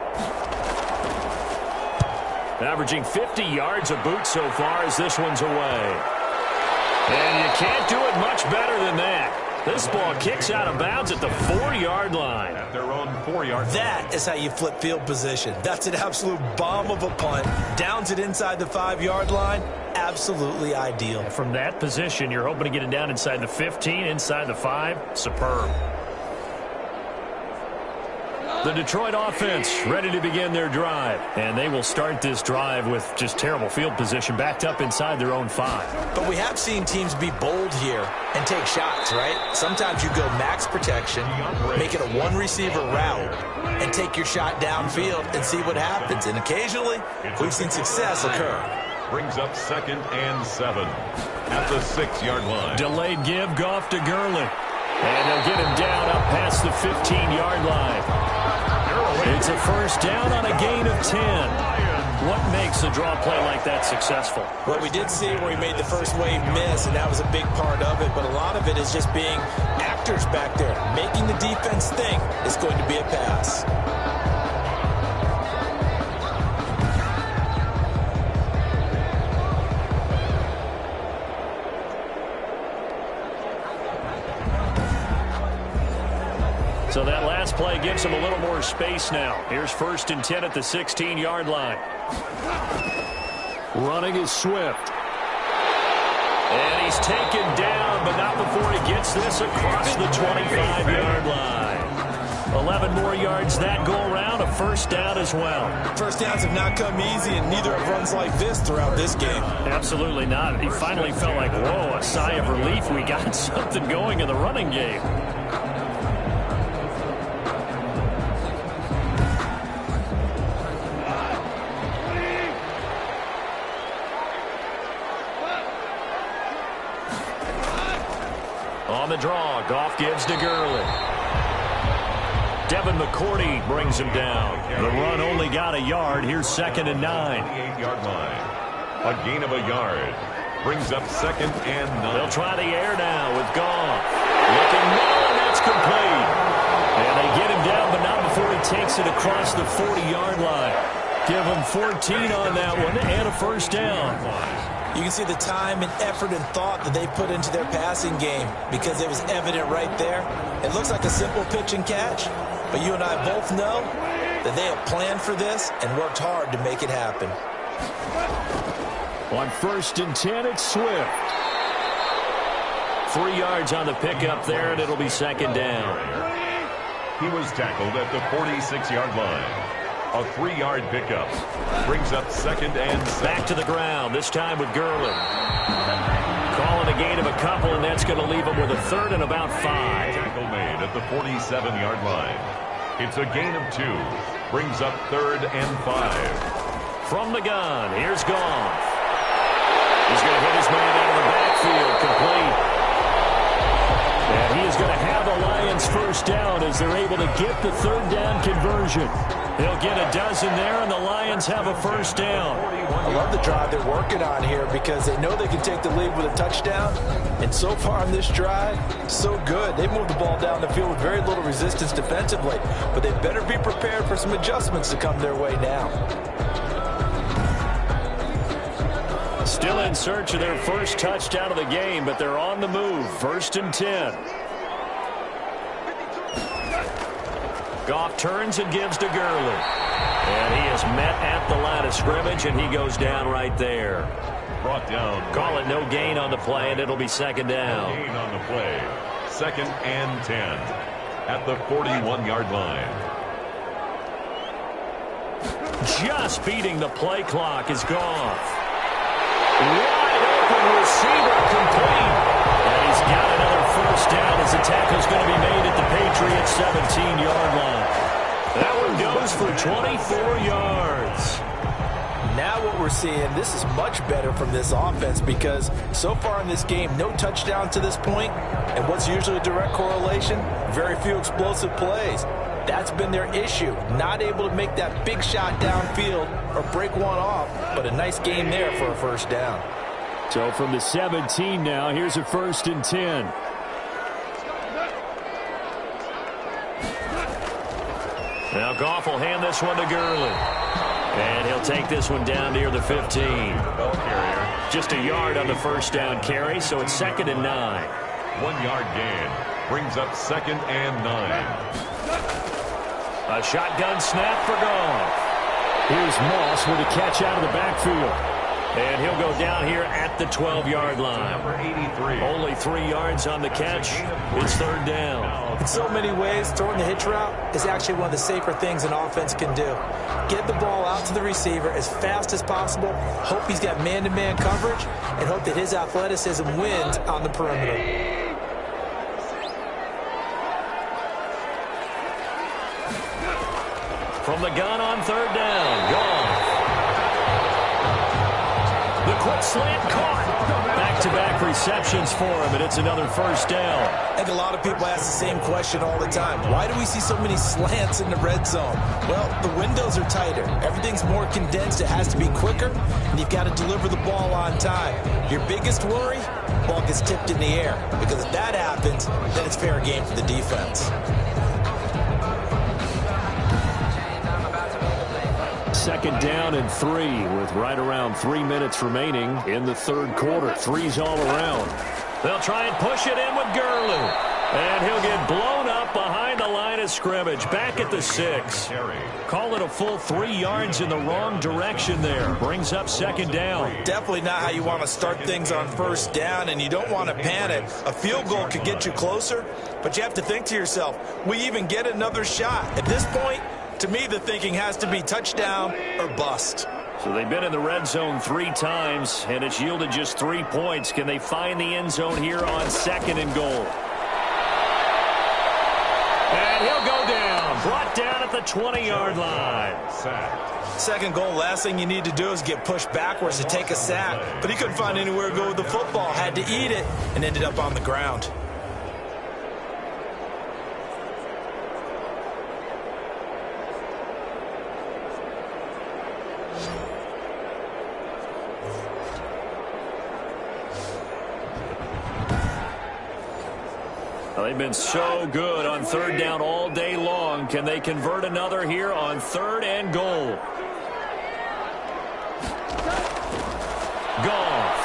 C: Averaging 50 yards a boot so far as this one's away. And you can't do it much better than that. This ball kicks out of bounds at the 4-yard line.
B: At their own 4-yard line.
D: That is how you flip field position. That's an absolute bomb of a punt. Downs it inside the 5-yard line. Absolutely ideal.
C: From that position, you're hoping to get it down inside the 15, inside the 5. Superb. The Detroit offense ready to begin their drive. And they will start this drive with just terrible field position, backed up inside their own 5.
D: But we have seen teams be bold here and take shots, right? Sometimes you go max protection, make it a one-receiver route, and take your shot downfield and see what happens. And occasionally, we've seen success occur.
B: Brings up 2nd and 7 at the 6-yard line.
C: Delayed give, Goff to Gurley. And they'll get him down up past the 15-yard line. It's a first down on a gain of 10. What makes a draw play like that successful?
D: Well, we did see where he made the first wave miss, and that was a big part of it. But a lot of it is just being actors back there. Making the defense think it's going to be a pass.
C: So that last play gives him a little more space now. Here's 1st and 10 at the 16-yard line. Running is Swift. And he's taken down, but not before he gets this across the 25-yard line. 11 more yards that go around, a first down as well.
D: First downs have not come easy, and neither have runs like this throughout this game.
C: Absolutely not. He finally felt like, whoa, a sigh of relief. We got something going in the running game. On the draw, Goff gives to Gurley. Devin McCourty brings him down. The run only got a yard. Here's 2nd and 9.
B: 8-yard line. A gain of a yard. Brings up 2nd and 9.
C: They'll try the air now with Goff. Looking low, and that's complete. And they get him down, but not before he takes it across the 40-yard line. Give him 14 on that one and a first down.
D: You can see the time and effort and thought that they put into their passing game because it was evident right there. It looks like a simple pitch and catch, but you and I both know that they have planned for this and worked hard to make it happen.
C: On 1st and 10, it's Swift. 3 yards on the pickup there, and it'll be 2nd down.
B: He was tackled at the 46-yard line. A 3-yard pickup. Brings up 2nd and 7.
C: Back to the ground, this time with Gurley. Calling a gain of a couple, and that's going to leave him with a 3rd and about 5.
B: Tackle made at the 47-yard line. It's a gain of 2. Brings up 3rd and 5.
C: From the gun, here's Goff. He's going to hit his man out of the backfield, complete. And he is going to have the Lions first down as they're able to get the 3rd down conversion. They'll get a dozen there, and the Lions have a first down.
D: I love the drive they're working on here because they know they can take the lead with a touchdown. And so far on this drive, so good. They moved the ball down the field with very little resistance defensively. But they better be prepared for some adjustments to come their way now.
C: Still in search of their first touchdown of the game, but they're on the move. 1st and 10. Goff turns and gives to Gurley. And he is met at the line of scrimmage, and he goes down right there.
B: Brought down.
C: Call it no gain on the play, and it'll be 2nd down.
B: No gain on the play. 2nd and 10 at the 41-yard line.
C: Just beating the play clock is Goff. Wide open receiver complete. And he's got another first down as the tackle's going to be made at the Patriots' 17-yard line. That one goes for 24 yards.
D: Now what we're seeing, this is much better from this offense because so far in this game, no touchdown to this point, and what's usually a direct correlation? Very few explosive plays. That's been their issue, not able to make that big shot downfield or break one off, but a nice game there for a first down.
E: So from the 17 now, here's a 1st and 10.
C: Now Goff will hand this one to Gurley. And he'll take this one down near the 15. Just a yard on the first down carry, so it's 2nd and 9.
B: 1 yard gain brings up 2nd and 9.
C: A shotgun snap for Goff.
E: Here's Moss with a catch out of the backfield.
C: And he'll go down here at the 12-yard line.
B: Number 83.
C: Only 3 yards on the catch. It's 3rd down.
D: In so many ways, throwing the hitch route is actually one of the safer things an offense can do. Get the ball out to the receiver as fast as possible, hope he's got man-to-man coverage, and hope that his athleticism wins on the perimeter.
C: From the gun on 3rd down, Goff. The quick slant caught. Back-to-back receptions for him, and it's another 1st down.
D: I think a lot of people ask the same question all the time. Why do we see so many slants in the red zone? Well, the windows are tighter. Everything's more condensed. It has to be quicker, and you've got to deliver the ball on time. Your biggest worry, ball gets tipped in the air, because if that happens, then it's fair game for the defense.
E: 2nd down and 3 with right around 3 minutes remaining in the 3rd quarter. 3's all around.
C: They'll try and push it in with Gurley. And he'll get blown up behind the line of scrimmage. Back at the 6. Call it a full 3 yards in the wrong direction there. Brings up 2nd down.
D: Definitely not how you want to start things on 1st down, and you don't want to panic. A field goal could get you closer, but you have to think to yourself, we even get another shot. At this point, to me, the thinking has to be touchdown or bust.
C: So they've been in the red zone 3 times, and it's yielded just 3 points. Can they find the end zone here on 2nd and goal? And he'll go down. Brought down at the 20-yard line.
B: Sacked.
D: 2nd goal, last thing you need to do is get pushed backwards to take a sack. But he couldn't find anywhere to go with the football. Had to eat it and ended up on the ground.
C: They've been so good on 3rd down all day long. Can they convert another here on 3rd and goal? Goff.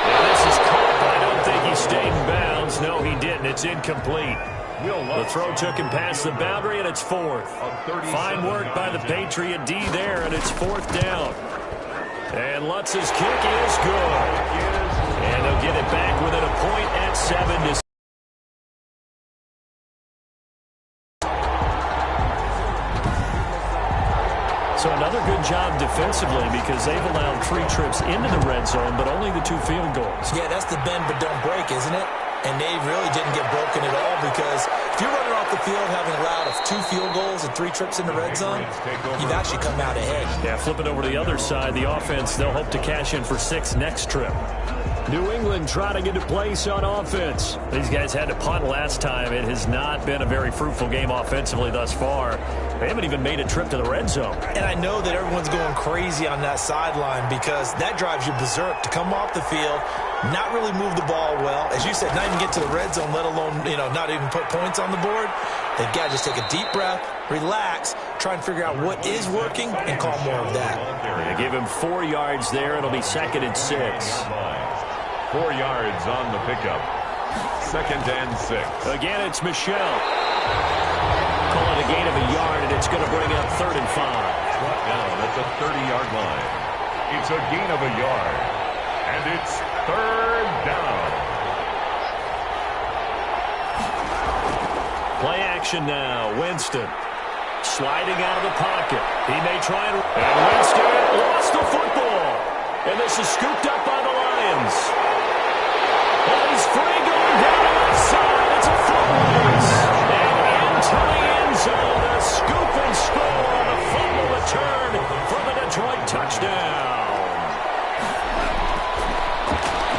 C: And this is caught, but I don't think he stayed in bounds. No, he didn't. It's incomplete. The throw took him past the boundary, and it's 4th. Fine work by the Patriot D there, and it's 4th down. And Lutz's kick is good. And they'll get it back within a point at 7. So another good job defensively, because they've allowed 3 trips into the red zone, but only the 2 field goals.
D: Yeah, that's the bend but don't break, isn't it? And they really didn't get broken at all, because if you're running off the field having allowed 2 field goals and 3 trips in the red zone, you've actually come out ahead.
C: Yeah, flipping over to the other side, the offense, they'll hope to cash in for 6 next trip.
E: New England trying to get a place on offense.
C: These guys had to punt last time. It has not been a very fruitful game offensively thus far. They haven't even made a trip to the red zone.
D: And I know that everyone's going crazy on that sideline, because that drives you berserk to come off the field, not really move the ball well. As you said, not even get to the red zone, let alone, not even put points on the board. They've got to just take a deep breath, relax, try and figure out what is working, and call more of that.
C: They give him 4 yards there. It'll be 2nd and 6.
B: 4 yards on the pickup. 2nd and 6.
C: Again, it's Michelle. Call it a gain of a yard, and it's going to bring up 3rd and 5.
B: Brought down at the 30-yard line. It's a gain of a yard. And it's 3rd down.
C: Play action now. Winston sliding out of the pocket. He may try and Winston lost the football. And this is scooped up by the Lions. And he's free going down the left side. It's a foot race. And into the end zone. A scoop and score on a fumble return for the Detroit touchdown.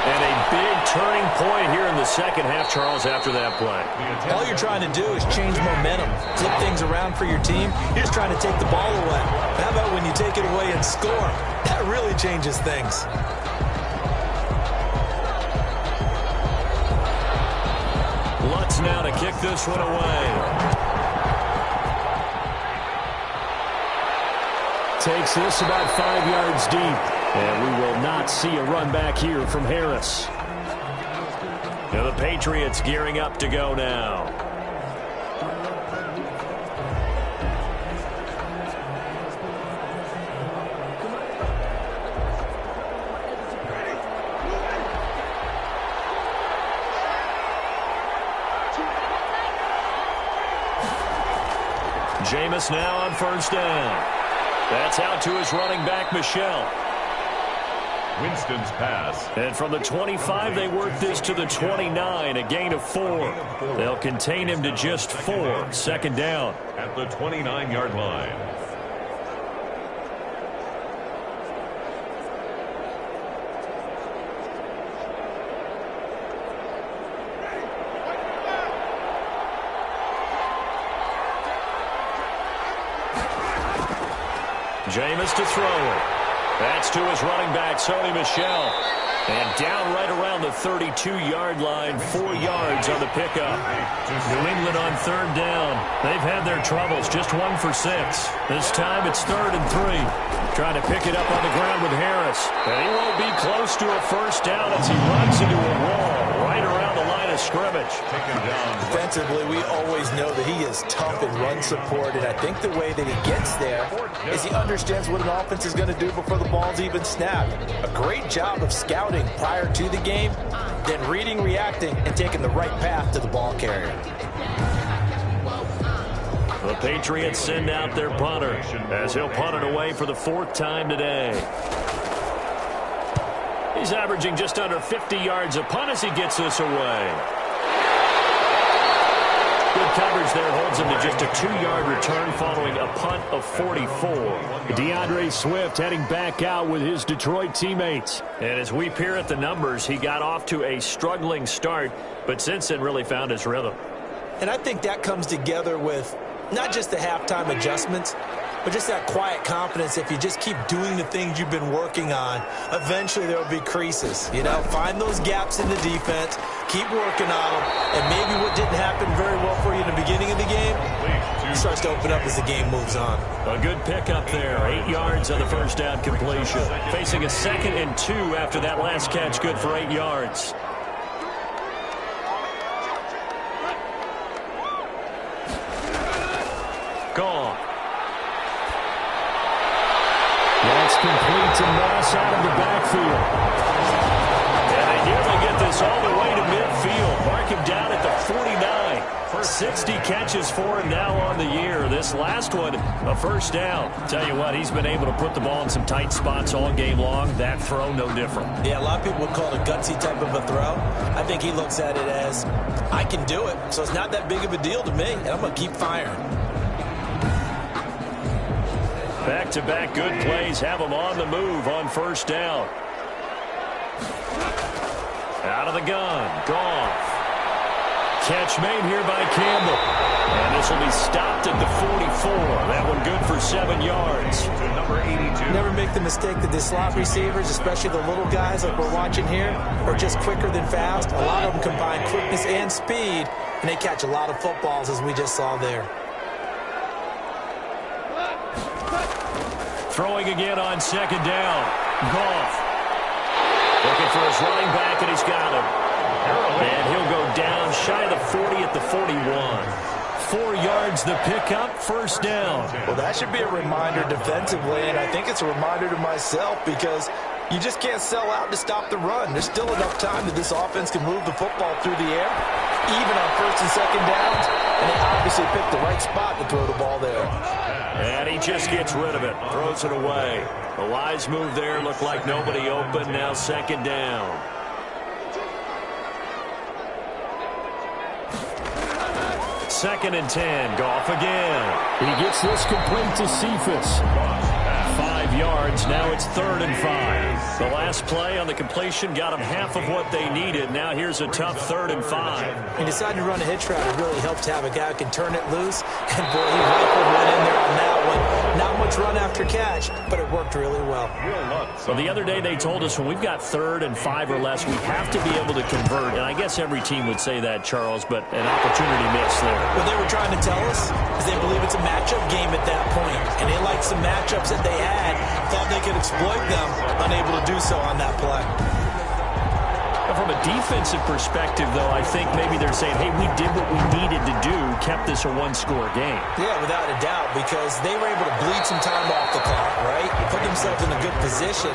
C: And a big turning point here in the second half, Charles, after that play.
D: All you're trying to do is change momentum, flip things around for your team. You're just trying to take the ball away. How about when you take it away and score? That really changes things.
C: Lutz now to kick this one away.
E: takes this about 5 yards deep. And we will not see a run back here from Harris.
C: Now the Patriots gearing up to go now. Jameis now on first down. That's out to his running back, Michelle.
B: Winston's pass.
C: And from the 25, they work this to the 29, a gain of 4. They'll contain him to just 4. Second down.
B: At the 29-yard line.
C: Jameis to throw it. That's to his running back, Sony Michel. And down right around the 32-yard line, 4 yards on the pickup. New England on third down. They've had their troubles, just 1 for 6. This time it's 3rd and 3. Trying to pick it up on the ground with Harris. And he won't be close to a first down as he runs into a wall right around the line of scrimmage.
D: Defensively, we always know that he is tough in run support, and I think the way that he gets there is he understands what an offense is going to do before the ball's even snapped. A great job of scouting prior to the game, then reading, reacting, and taking the right path to the ball carrier.
C: The Patriots send out their punter as he'll punt it away for the 4th time today. He's averaging just under 50 yards a punt as he gets this away. Good coverage there holds him to just a 2-yard return following a punt of 44.
E: DeAndre Swift heading back out with his Detroit teammates.
C: And as we peer at the numbers, he got off to a struggling start, but since then really found his rhythm.
D: And I think that comes together with not just the halftime adjustments, but just that quiet confidence. If you just keep doing the things you've been working on, eventually there will be creases. You know, find those gaps in the defense, keep working on them, and maybe what didn't happen very well for you in the beginning of the game starts to open up as the game moves on.
C: A good pickup there, 8 yards on the first down completion. Facing a 2nd and 2 after that last catch, good for 8 yards. Gone.
E: That's complete to Moss out of the backfield.
C: And they nearly get this all the way to midfield. Mark him down at the 49. 60 catches for him now on the year. This last one, a first down. Tell you what, he's been able to put the ball in some tight spots all game long. That throw, no different.
D: Yeah, a lot of people would call it a gutsy type of a throw. I think he looks at it as, I can do it, so it's not that big of a deal to me, and I'm going to keep firing.
C: Back-to-back good plays have him on the move on first down. Out of the gun, Goff. Catch made here by Campbell. And this will be stopped at the 44. That one good for 7 yards.
B: To number 82.
D: Never make the mistake that the slot receivers, especially the little guys like we're watching here, are just quicker than fast. A lot of them combine quickness and speed, and they catch a lot of footballs, as we just saw there.
C: Throwing again on second down. Goff. Looking for his running back, and he's got him. And he'll go down shy of the 40 at the 41. 4 yards the pickup, first down.
D: Well, that should be a reminder defensively, and I think it's a reminder to myself because you just can't sell out to stop the run. There's still enough time that this offense can move the football through the air, even on 1st and 2nd downs, and they obviously picked the right spot to throw the ball there.
C: And he just gets rid of it, throws it away. The wise move there, looked like nobody open, now second down. Second and 10, Goff again.
E: He gets this complete to Cephas.
C: 5 yards, now it's 3rd and 5. The last play on the completion got them half of what they needed. Now here's a tough 3rd and 5.
D: He decided to run a hitch route. It really helped to have a guy who can turn it loose. And boy, he rifled one in there on that one. Not much run after catch, but it worked really well.
C: Well, the other day they told us when we've got 3rd and 5 or less, we have to be able to convert. And I guess every team would say that, Charles, but an opportunity missed there.
D: What they were trying to tell us is they believe it's a matchup game at that point, and they like some matchups that they had, thought they could exploit them, unable to do so on that play.
E: From a defensive perspective, though, I think maybe they're saying, hey, we did what we needed to do, kept this a one-score game.
D: Yeah, without a doubt, because they were able to bleed some time off the clock, right? Put themselves in a good position,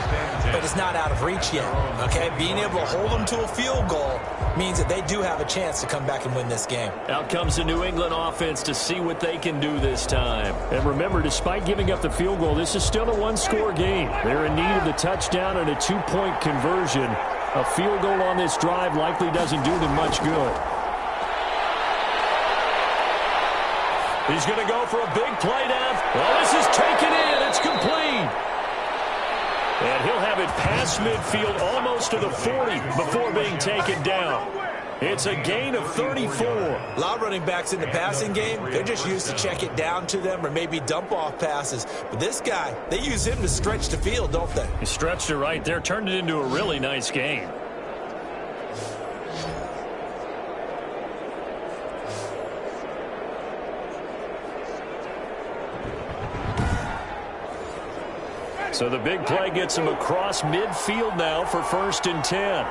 D: but it's not out of reach yet, okay? Being able to hold them to a field goal means that they do have a chance to come back and win this game.
E: Out comes the New England offense to see what they can do this time. And remember, despite giving up the field goal, this is still a one-score game. They're in need of the touchdown and a two-point conversion. A field goal on this drive likely doesn't do them much good. He's going to go for a big play down. Well, this is taken in. It's complete. And he'll have it past midfield almost to the 40 before being taken down. It's a gain of 34.
D: A lot of running backs in the passing game, they're just used to check it down to them or maybe dump off passes. But this guy, they use him to stretch the field, don't they?
E: He stretched it right there, turned it into a really nice game. So the big play gets him across midfield now for 1st and 10.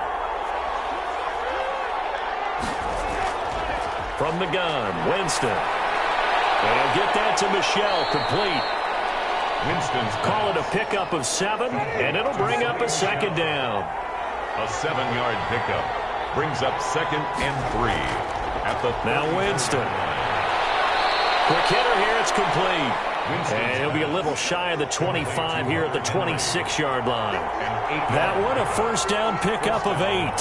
E: From the gun, Winston. And he'll get that to Michelle, complete. Winston's call it a pickup of 7, and it'll bring up a 2nd down.
B: A 7-yard pickup brings up 2nd and 3 at the
E: now Winston. Quick hitter here, it's complete. And he'll be a little shy of the 25 here at the 26-yard line. That one, a 1st down pickup of 8.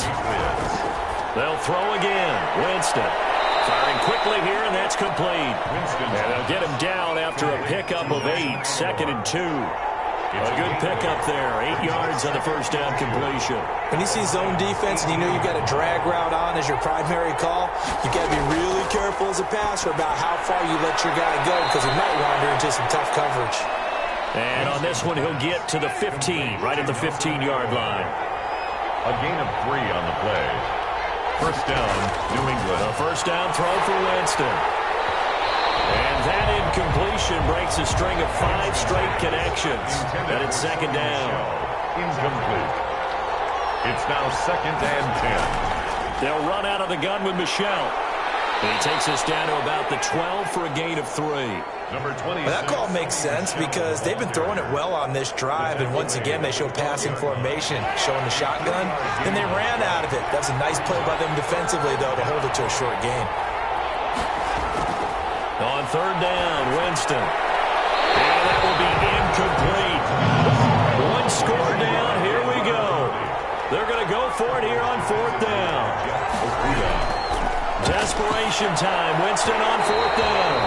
E: They'll throw again. Winston firing quickly here, and that's complete. And they'll get him down after a pickup of 8. 2nd and 2. A good pickup there. 8 yards on the 1st down completion.
D: When you see zone defense and you know you've got a drag route on as your primary call, you've got to be really careful as a passer about how far you let your guy go because he might wander into some tough coverage.
E: And on this one, he'll get to the 15, right at the 15-yard line.
B: A gain of 3 on the play. 1st down, New England.
E: A 1st down throw for Winston. And that incompletion breaks a string of 5 straight connections. And it's 2nd down.
B: Incomplete. It's now 2nd and 10.
E: They'll run out of the gun with Michelle. And he takes us down to about the 12 for a gain of 3.
B: Number 20.
D: Well, that call makes sense because they've been throwing it well on this drive, and once again they show passing formation, showing the shotgun, and they ran out of it. That's a nice play by them defensively, though, to hold it to a short gain.
E: On 3rd down, Winston. And that will be incomplete. 1 score down. Here we go. They're going to go for it here on 4th down. Desperation time. Winston on 4th down.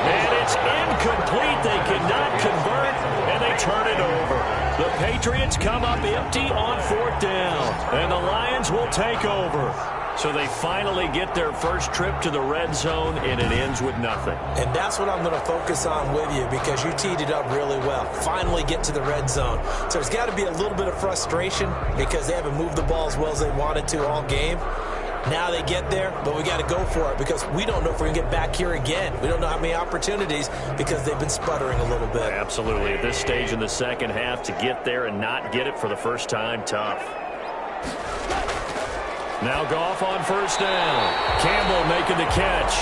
E: And it's incomplete. They cannot convert, and they turn it over. The Patriots come up empty on 4th down, and the Lions will take over. So they finally get their first trip to the red zone, and it ends with nothing.
D: And that's what I'm going to focus on with you because you teed it up really well. Finally get to the red zone. So there's got to be a little bit of frustration because they haven't moved the ball as well as they wanted to all game. Now they get there, but we got to go for it because we don't know if we're going to get back here again. We don't know how many opportunities because they've been sputtering a little bit.
E: Absolutely. At this stage in the 2nd half, to get there and not get it for the first time, tough. Now Goff on 1st down. Campbell making the catch.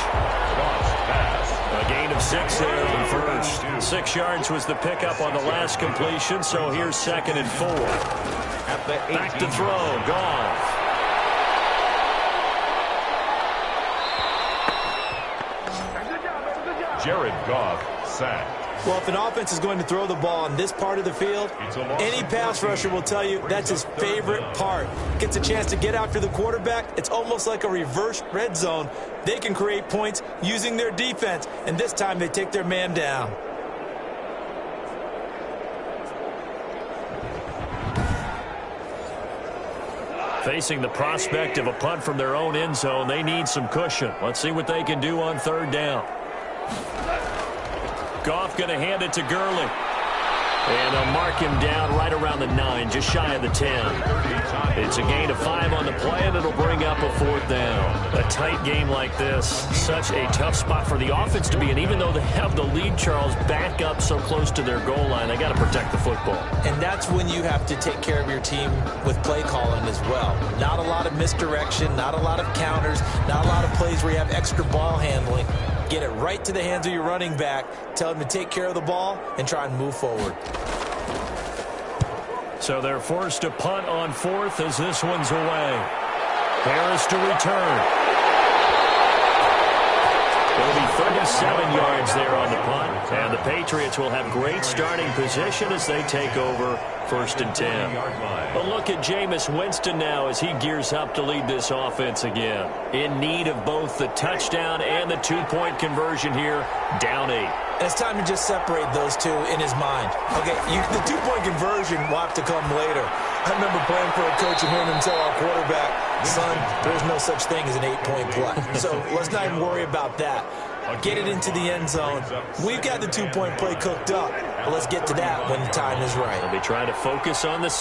E: A gain of 6 there on 1st. 6 yards was the pickup on the last completion, so here's 2nd and 4. Back to throw, Goff.
B: Jared Goff sacked.
D: Well, if an offense is going to throw the ball on this part of the field, any pass rusher will tell you that's his favorite part. Gets a chance to get after the quarterback. It's almost like a reverse red zone. They can create points using their defense, and this time they take their man down.
E: Facing the prospect of a punt from their own end zone, they need some cushion. Let's see what they can do on 3rd down. Goff going to hand it to Gurley. And they'll mark him down right around the 9, just shy of the 10. It's a gain of 5 on the play, and it'll bring up a 4th down. A tight game like this, such a tough spot for the offense to be in. Even though they have the lead, Charles, back up so close to their goal line, they got to protect the football.
D: And that's when you have to take care of your team with play calling as well. Not a lot of misdirection, not a lot of counters, not a lot of plays where you have extra ball handling. Get it right to the hands of your running back, tell him to take care of the ball, and try and move forward.
E: So they're forced to punt on 4th as this one's away. Harris to return. It'll be 37 yards there on the punt, and the Patriots will have great starting position as they take over 1st and 10. But look at Jameis Winston now as he gears up to lead this offense again. In need of both the touchdown and the 2-point conversion here, down 8.
D: And it's time to just separate those two in his mind. Okay, the 2-point conversion will have to come later. I remember playing for a coach and hearing him tell our quarterback, son, there's no such thing as an 8-point play. So let's not even worry about that. Get it into the end zone. We've got the 2-point play cooked up, but let's get to that when the time is right.
E: They'll be trying to focus on the 6.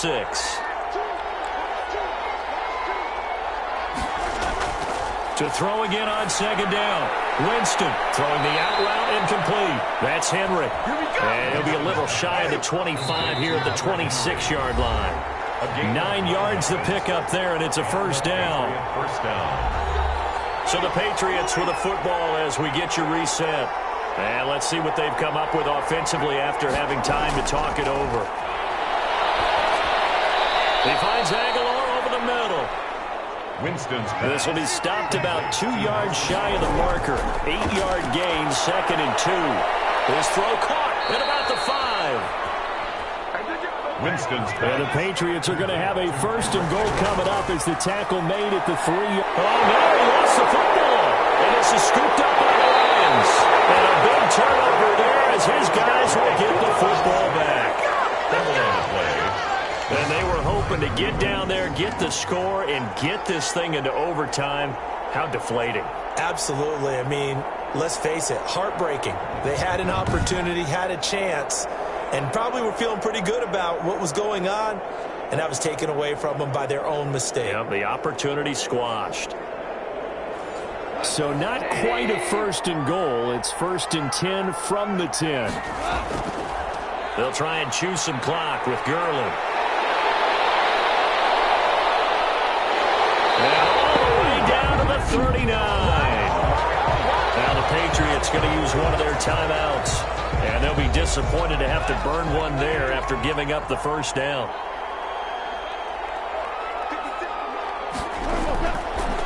E: To throw again on 2nd down. Winston throwing the out route incomplete. That's Henry. And he'll be a little shy of the 25 here at the 26-yard line. 9 yards the pickup there, and it's a 1st down. So the Patriots with a football as we get you reset. And let's see what they've come up with offensively after having time to talk it over. He finds Aguilar over the middle. This will be stopped about 2 yards shy of the marker. 8-yard gain, 2nd and 2. His throw caught at about the 5. And the Patriots are going to have a 1st and goal coming up as the tackle made at the 3. Oh, no, he lost the football. And this is scooped up by the Lions. And a big turnover there as his guys will get the football back. And they were hoping to get down there, get the score, and get this thing into overtime. How deflating.
D: Absolutely. I mean, let's face it, heartbreaking. They had an opportunity, had a chance, and probably were feeling pretty good about what was going on, and that was taken away from them by their own mistake.
E: Yep, the opportunity squashed. So not quite a 1st and goal. It's 1st and 10 from the 10. They'll try and chew some clock with Gurley. And all the way down to the 39. Now the Patriots going to use one of their timeouts. And they'll be disappointed to have to burn one there after giving up the 1st down.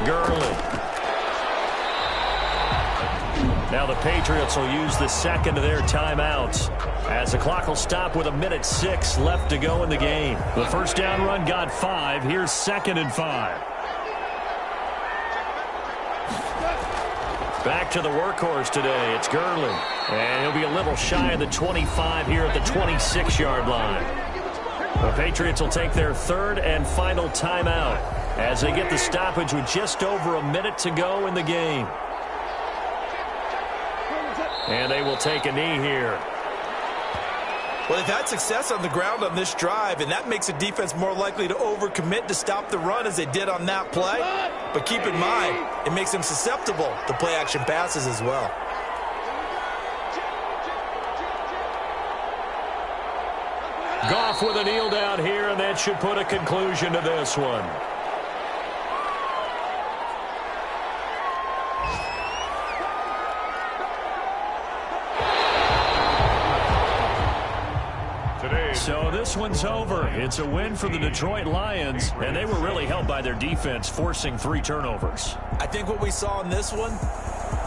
E: Gurley. Now the Patriots will use the 2nd of their timeouts as the clock will stop with 1:06 left to go in the game. The 1st down run got 5. Here's 2nd and 5. Back to the workhorse today. It's Gurley. And he'll be a little shy of the 25 here at the 26-yard line. The Patriots will take their 3rd and final timeout as they get the stoppage with just over a minute to go in the game. And they will take a knee here.
D: Well, they've had success on the ground on this drive, and that makes the defense more likely to overcommit to stop the run as they did on that play. But keep in mind, it makes them susceptible to play-action passes as well.
E: Goff with a kneel down here, and that should put a conclusion to this one. So this one's over. It's a win for the Detroit Lions, and they were really helped by their defense, forcing 3 turnovers.
D: I think what we saw in this one,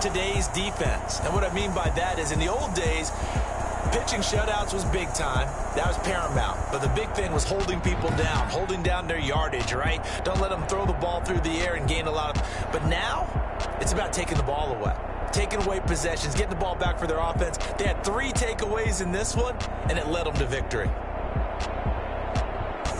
D: today's defense. And what I mean by that is in the old days, pitching shutouts was big time. That was paramount. But the big thing was holding people down, holding down their yardage, right? Don't let them throw the ball through the air and gain a lot of... But now, it's about taking the ball away. Taking away possessions, getting the ball back for their offense. They had 3 takeaways in this one, and it led them to victory.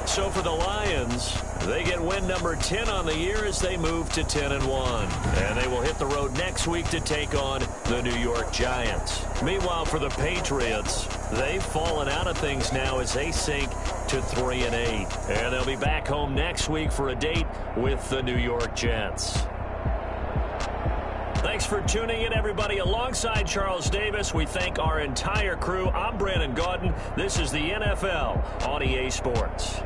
E: So for the Lions, they get win number 10 on the year as they move to 10-1. And they will hit the road next week to take on the New York Giants. Meanwhile, for the Patriots,
C: They've fallen out of things now as they sink to 3-8. And they'll be back home next week for a date with the New York Jets. Thanks for tuning in, everybody. Alongside Charles Davis, we thank our entire crew. I'm Brandon Gaudin. This is the NFL on EA Sports.